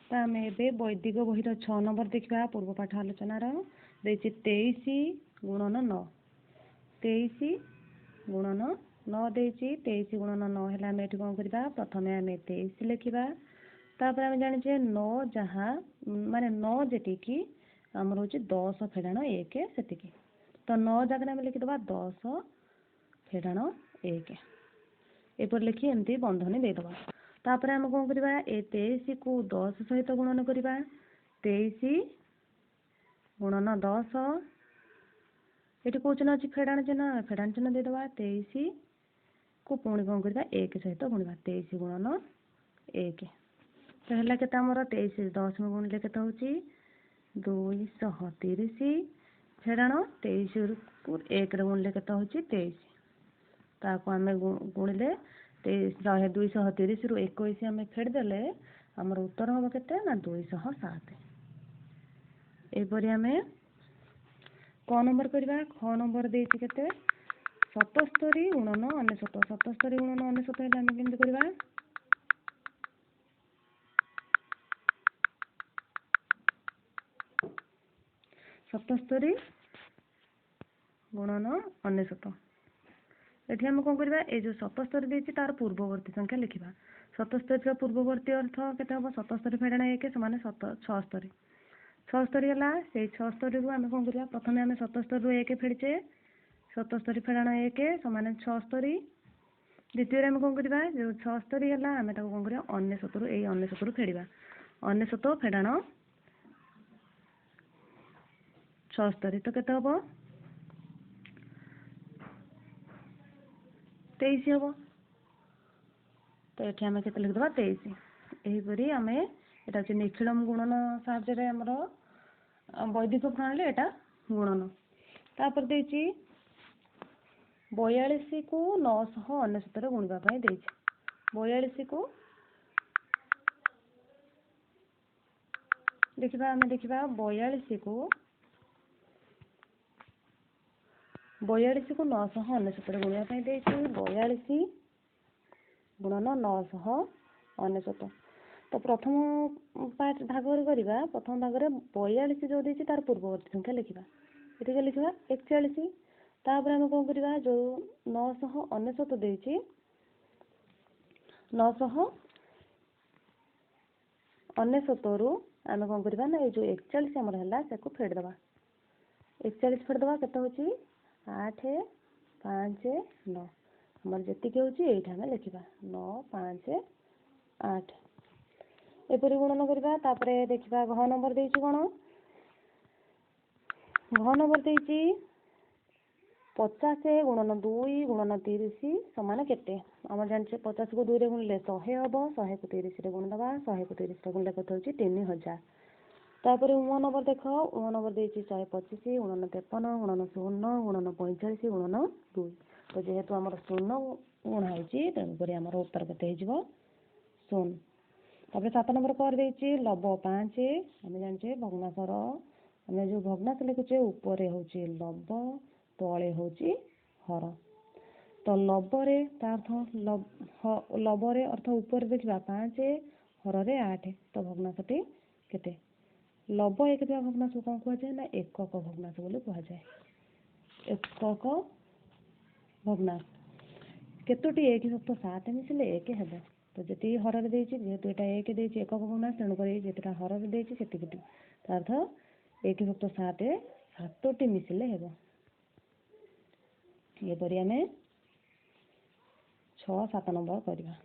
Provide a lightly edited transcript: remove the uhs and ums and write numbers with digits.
तो आम ए वैदिक बही 6 नंबर देखा पूर्व पाठ आलोचनार 23 गुणन 9 23 गुणन 9 देती 23 गुणन 9 है आम ये कौन करवा प्रथम आम 23 लिखा तापर आम जाने 9 जहाँ माने 9 जी आमर हूँ 10 फेड़ाण 1 से तो 9 जगह आम लिखिदे 10 फेड़ाण 1 एपर लिखी एमती बंधनी देदेबा तापर आम कौन करवा ए 23 को 10 सहित गुणन करवा 23 गुणन 10 ये कौन अच्छी फेड़ाण चिन्ह देदेबा 23 को पुणी कौन करवा 1 सहित गुणवा 23 गुणन 1 तो है के 23 10 में गुणिले के 230 फेड़ाण 23 को 1 गुणिले के 23 ताको आम गुणिले 230 रु 21 आम फेड़देले आमर उत्तर हम के 207 एपरी आम क नंबर करवा ख नंबर देती के 77 गुणन 99 77 गुणन 99 आम केमती करवा 77 गुणन 99 ये आम कौन करवा ये जो 77 देती तार पूर्ववर्ती संख्या लिखा 77 पूर्ववर्ती अर्थ के 77 फेड़ाण 1 समान 76 76 है से 76 रु आम कौन करवा प्रथम आम 77 रु 1 फेड़चे 77 फेड़ाण 1 समान 76 द्वितीय आम कौन करवा जो 76 है आम कौन करवा 99 रु 99 रु फेड़ा 99 फेड़ाण 76 तो केते हम 23 हम तो ये आम के लिखिदेवा 23 यहीपरी आम यहाँ हूँ निखिलम गुणन साहाय्य आमर वैदिक प्रणाली यहाँ गुणन तापर देती 42 को 999 गुणवाई देती 42 को देखा आम देखा 42 को 999 गुणवाई देती 42 गुणन 999 तो प्रथम पार्ट भाग करवा प्रथम भाग में 42 जो देती तार पूर्ववर्ती संख्या लिखा ये लिखा 41 तापर आम कौन करवा जो 999 देती 999 रु आम कौन करवा ना जो 41 आमर है से फेड़देवा 41 फेड़देवा के 8 5 9 आमर जी हूँ ये आम लिखा 9 5 8 एपरी गुणन करवा तापर देखा घ नंबर देती कौन घ नंबर देती 50 गुणन 2 गुणन 30 समान केते आम जाने 50 को 2 गुणिले 100 हम 100 को 30 गुणिदेवा 100 को 30 गुणिले कत हो 3000 तापर उ नंबर देख उ नंबर देती 125 गुणन 53 गुणन 0 गुणन 45 गुणन 2 तो जेहेतु आम 0 गुणा होती तेणुक आमर उत्तर केते 0 तापर 7 नंबर कर देती लब 5 आम जाने भग्नाशर आम जो भग्नाश लिखुचे ऊपर हूँ लब तले हूँ हर तो लबरे अर्थ लबरे अर्थ ऊपर देखा 5 हर 8 तो भग्नाशटी केते लब एक भग्नाश कौन कहुए ना एकक भग्नाश बोली कहुए एकक भग्नाश केतोटी 1 सप्त 7 मिसिले 1 हेबो तो जी हर जेहेतु यहाँ 1 देती एकक भग्नाश तेणुक जितना हर देती से अर्थ 1 सप्त 7 7टी मिसिले हेबो एपरी आम 6 7 नंबर करवा।